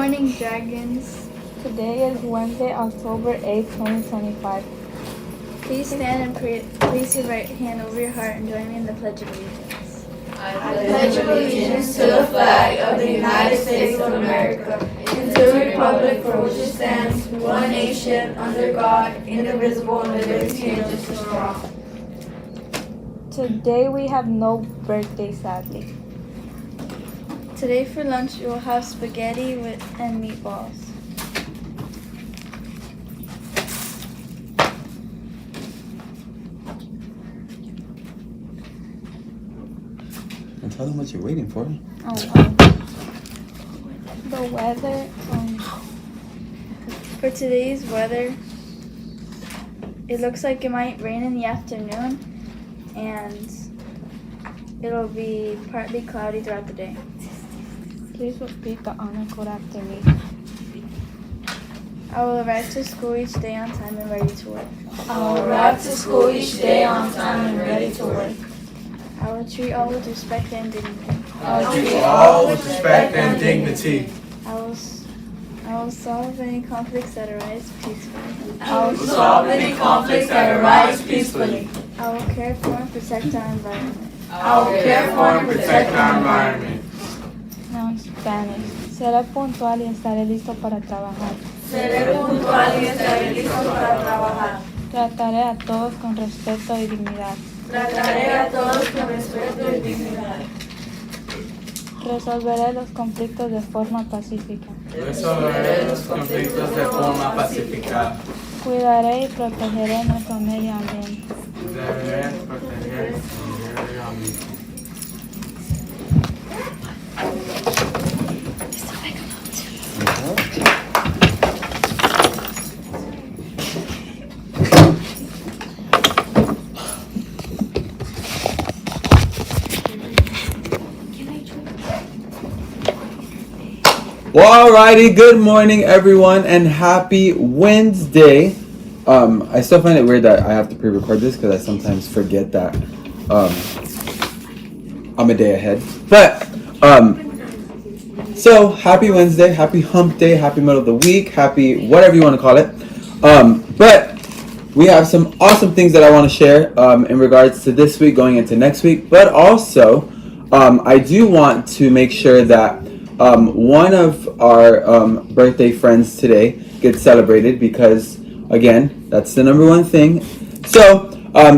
morning, Dragons. Today is Wednesday, October 8th, 2025. Please stand and place your right hand over your heart and join me in the Pledge of Allegiance. I pledge allegiance to the flag of the United States of America and to the republic for which it stands, one nation, under God, indivisible, with liberty and justice for all. Today we have no birthday, sadly. Today for lunch we will have spaghetti and meatballs. And tell them what you're waiting for. The weather. For today's weather, it looks like it might rain in the afternoon and it'll be partly cloudy throughout the day. Please repeat the honor code after me. I will arrive to school each day on time and ready to work. I will arrive to school each day on time and ready to work. I will treat all with respect and dignity. I will treat all with respect and dignity. I will solve any conflicts that arise peacefully. I will solve any conflicts that arise peacefully. I will care for and protect our environment. I will care for and protect our environment. Now in Spanish. Seré puntual y estaré listo para trabajar. Seré puntual y estaré listo para trabajar. Trataré a todos con respeto y dignidad. Trataré a todos con respeto y dignidad. Resolveré los conflictos de forma pacífica. Resolveré los conflictos de forma pacífica. Cuidaré y protegeré nuestro medio ambiente. Deberé proteger el medio ambiente. Well, alrighty, good morning everyone and happy Wednesday. I still find it weird that I have to pre-record this because I sometimes forget that I'm a day ahead. But so happy Wednesday, happy hump day, happy middle of the week, happy whatever you want to call it. But we have some awesome things that I want to share in regards to this week going into next week. But also I do want to make sure that one of our birthday friends today gets celebrated because, again, that's the number one thing. So,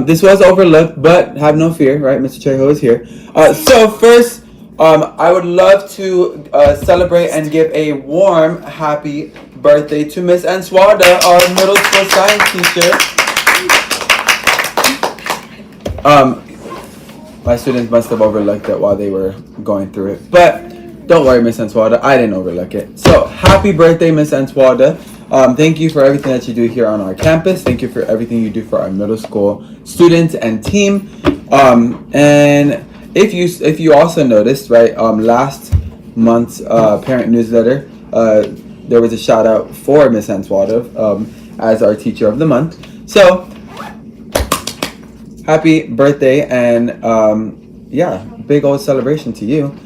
this was overlooked, but have no fear, right? Mr. Trejo is here. So first, I would love to celebrate and give a warm, happy birthday to Miss Answada, our middle school science teacher. My students must have overlooked it while they were going through it, but don't worry, Miss Answada, I didn't overlook it. So, happy birthday, Miss Answada. Thank you for everything that you do here on our campus. Thank you for everything you do for our middle school students and team. And if you also noticed, right, last month's parent newsletter, there was a shout out for Miss Answada as our teacher of the month. So, happy birthday and yeah, big old celebration to you.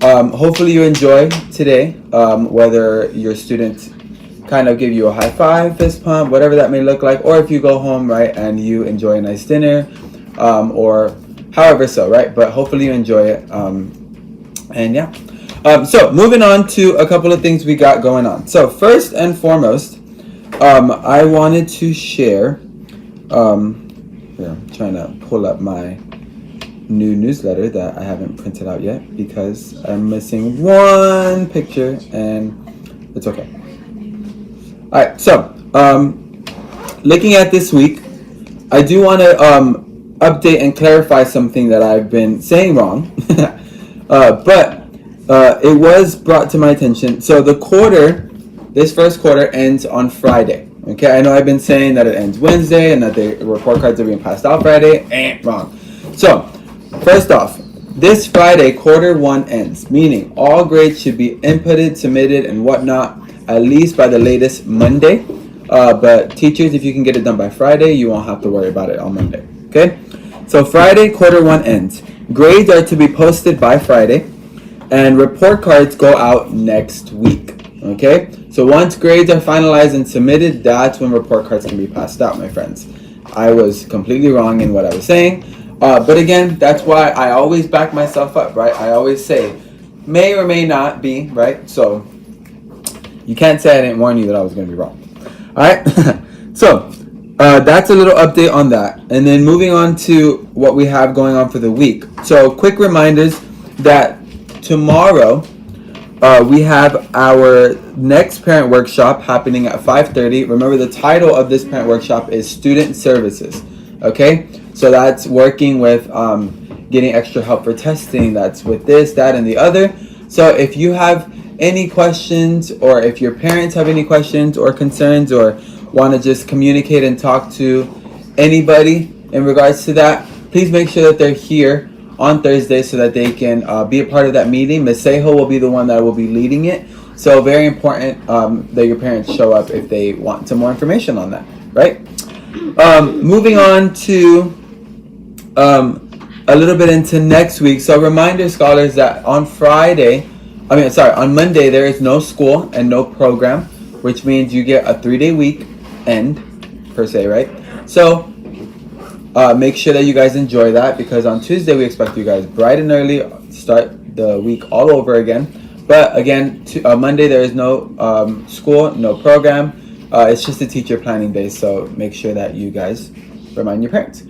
Hopefully you enjoy today, whether your student kind of give you a high five, fist pump, whatever that may look like, or if you go home, right, and you enjoy a nice dinner, or however so, right, but hopefully you enjoy it, and yeah. So moving on to a couple of things we got going on. So first and foremost, I wanted to share, here, I'm trying to pull up my new newsletter that I haven't printed out yet because I'm missing one picture and it's okay. Alright, so looking at this week, I do want to update and clarify something that I've been saying wrong. But it was brought to my attention. So this first quarter ends on Friday. Okay, I know I've been saying that it ends Wednesday and that the report cards are being passed out Friday. Wrong. So first off, this Friday, quarter one ends, meaning all grades should be inputted, submitted, and whatnot, at least by the latest Monday. But teachers, if you can get it done by Friday, you won't have to worry about it on Monday. Okay? So Friday, quarter one ends. Grades are to be posted by Friday, and report cards go out next week. Okay? So once grades are finalized and submitted, that's when report cards can be passed out, my friends. I was completely wrong in what I was saying. But again, that's why I always back myself up, right? I always say, may or may not be, right? So you can't say I didn't warn you that I was going to be wrong. All right? So that's a little update on that. And then moving on to what we have going on for the week. So quick reminders that tomorrow we have our next parent workshop happening at 5:30. Remember, the title of this parent workshop is Student Services. Okay? So that's working with getting extra help for testing. That's with this, that, and the other. So if you have any questions, or if your parents have any questions or concerns, or want to just communicate and talk to anybody in regards to that, please make sure that they're here on Thursday so that they can be a part of that meeting. Ms. Sejo will be the one that will be leading it. So very important that your parents show up if they want some more information on that, right? Moving on to a little bit into next week. So reminder, scholars, that on Monday there is no school and no program, which means you get a 3-day week end, per se, right? So make sure that you guys enjoy that, because on Tuesday we expect you guys bright and early, start the week all over again. But again, Monday there is no school, no program. It's just a teacher planning day, so make sure that you guys remind your parents.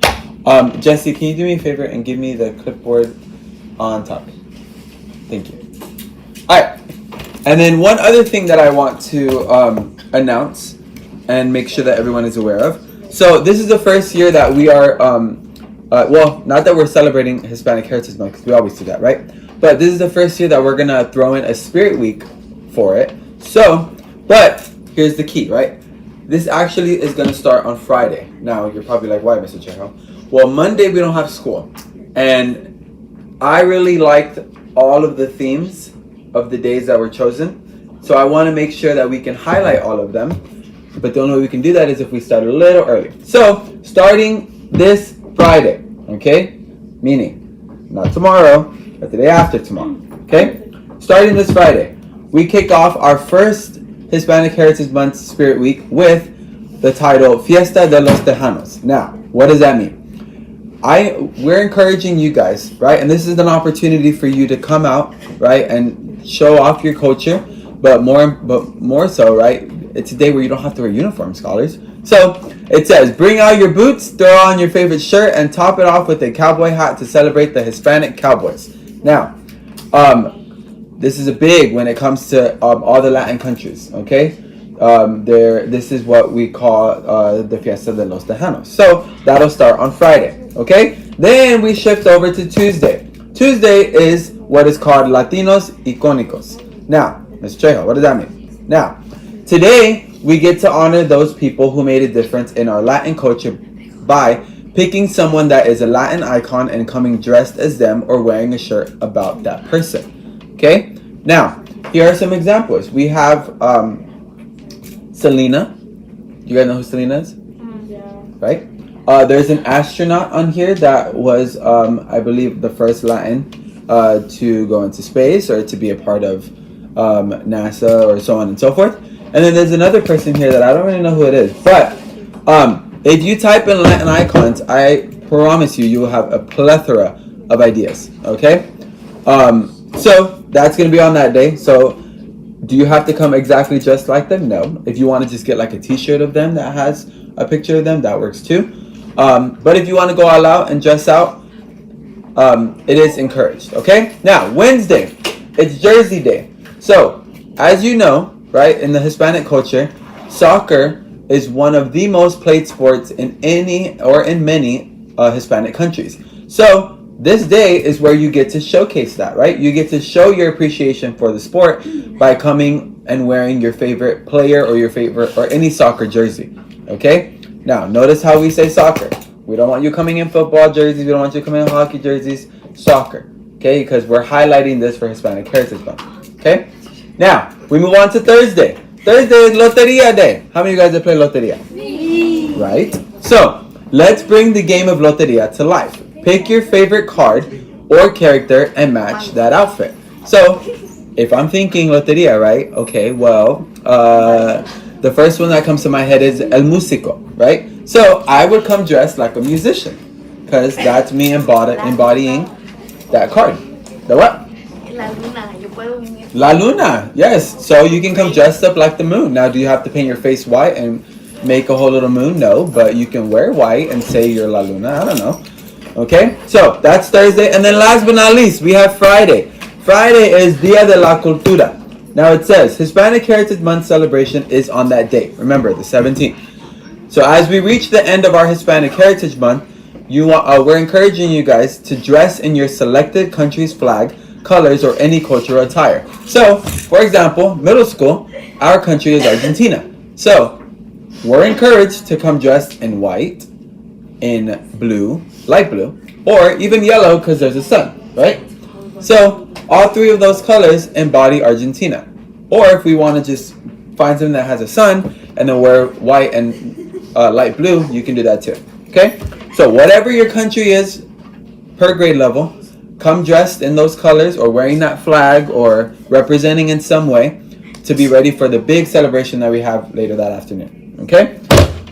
Jesse, can you do me a favor and give me the clipboard on top? Thank you. Alright, and then one other thing that I want to announce and make sure that everyone is aware of. So this is the first year that we are, well, not that we're celebrating Hispanic Heritage Month, because we always do that, right? But this is the first year that we're going to throw in a Spirit Week for it. So, but here's the key, right? This actually is going to start on Friday. Now, you're probably like, why, Mr. Chejo? Well, Monday we don't have school. And I really liked all of the themes of the days that were chosen. So I want to make sure that we can highlight all of them. But the only way we can do that is if we start a little early. So, starting this Friday, okay? Meaning, not tomorrow, but the day after tomorrow, okay? Starting this Friday, we kick off our first Hispanic Heritage Month Spirit Week with the title Fiesta de los Tejanos. Now, what does that mean? We're encouraging you guys, right? And this is an opportunity for you to come out, right, and show off your culture, but more so, right? It's a day where you don't have to wear uniform, scholars. So it says, bring out your boots, throw on your favorite shirt, and top it off with a cowboy hat to celebrate the Hispanic Cowboys. Now, this is a big when it comes to all the Latin countries, okay? This is what we call the Fiesta de los Tejanos. So that'll start on Friday, okay? Then we shift over to Tuesday. Tuesday is what is called Latinos Icónicos. Now, Ms. Trejo, what does that mean? Now, today we get to honor those people who made a difference in our Latin culture by picking someone that is a Latin icon and coming dressed as them or wearing a shirt about that person. Okay? Now, here are some examples. We have Selena. You guys know who Selena is? Yeah. Right? There's an astronaut on here that was, I believe, the first Latin to go into space or to be a part of NASA or so on and so forth. And then there's another person here that I don't really know who it is. But if you type in Latin icons, I promise you will have a plethora of ideas. Okay? So that's going to be on that day. So do you have to come exactly just like them? No. If you want to just get like a t-shirt of them that has a picture of them, that works too. But if you want to go all out and dress out, it is encouraged. Okay? Now, Wednesday, it's Jersey Day. So, as you know, right, in the Hispanic culture, soccer is one of the most played sports in any or in many Hispanic countries. So this day is where you get to showcase that, right? You get to show your appreciation for the sport by coming and wearing your favorite player or your favorite or any soccer jersey. Okay? Now, notice how we say soccer. We don't want you coming in football jerseys. We don't want you coming in hockey jerseys. Soccer. Okay? Because we're highlighting this for Hispanic Heritage Month. Okay? Now, we move on to Thursday. Thursday is Loteria Day. How many of you guys have played Loteria? Me. Right? So, let's bring the game of Loteria to life. Pick your favorite card or character and match that outfit. So, if I'm thinking loteria, right? Okay, well, the first one that comes to my head is el músico, right? So I would come dressed like a musician, because that's me embodying that card. The what? La luna, yo puedo venir. La luna, yes. So you can come dressed up like the moon. Now, do you have to paint your face white and make a whole little moon? No, but you can wear white and say you're La Luna. I don't know. Okay, so that's Thursday. And then last but not least, we have Friday. Friday is Dia de la Cultura. Now it says Hispanic Heritage Month celebration is on that date. Remember, the 17th. So as we reach the end of our Hispanic Heritage Month, we're encouraging you guys to dress in your selected country's flag, colors, or any cultural attire. So, for example, middle school, our country is Argentina. So, we're encouraged to come dressed in white, in blue, light blue, or even yellow because there's a sun, right? So, all three of those colors embody Argentina. Or if we want to just find something that has a sun and then wear white and light blue, you can do that too. Okay? So, whatever your country is per grade level, come dressed in those colors or wearing that flag or representing in some way to be ready for the big celebration that we have later that afternoon. Okay?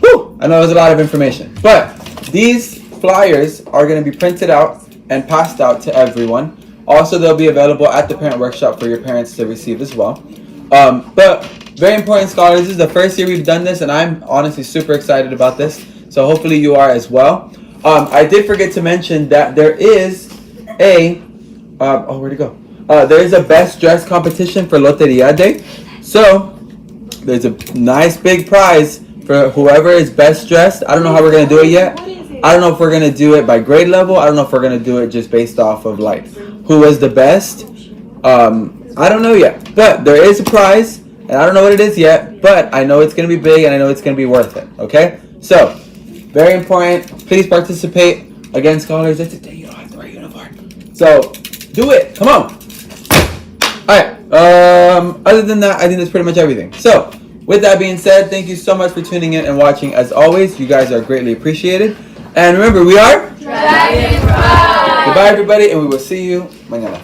Woo! I know there's a lot of information. But these flyers are going to be printed out and passed out to everyone. Also, they'll be available at the parent workshop for your parents to receive as well. But very important, scholars, this is the first year we've done this, and I'm honestly super excited about this. So hopefully you are as well. I did forget to mention that there is where'd it go? There is a best dress competition for Loteria Day. So there's a nice big prize for whoever is best dressed. I don't know how we're going to do it yet. I don't know if we're going to do it by grade level. I don't know if we're going to do it just based off of like who was the best. I don't know yet. But there is a prize, and I don't know what it is yet, but I know it's going to be big, and I know it's going to be worth it. Okay? So, very important. Please participate. Again, scholars, it's a day you don't have to wear a uniform. So, do it. Come on. Alright. Other than that, I think that's pretty much everything. So, with that being said, thank you so much for tuning in and watching. As always, you guys are greatly appreciated. And remember, we are Dragonfly. Goodbye, everybody, and we will see you mañana.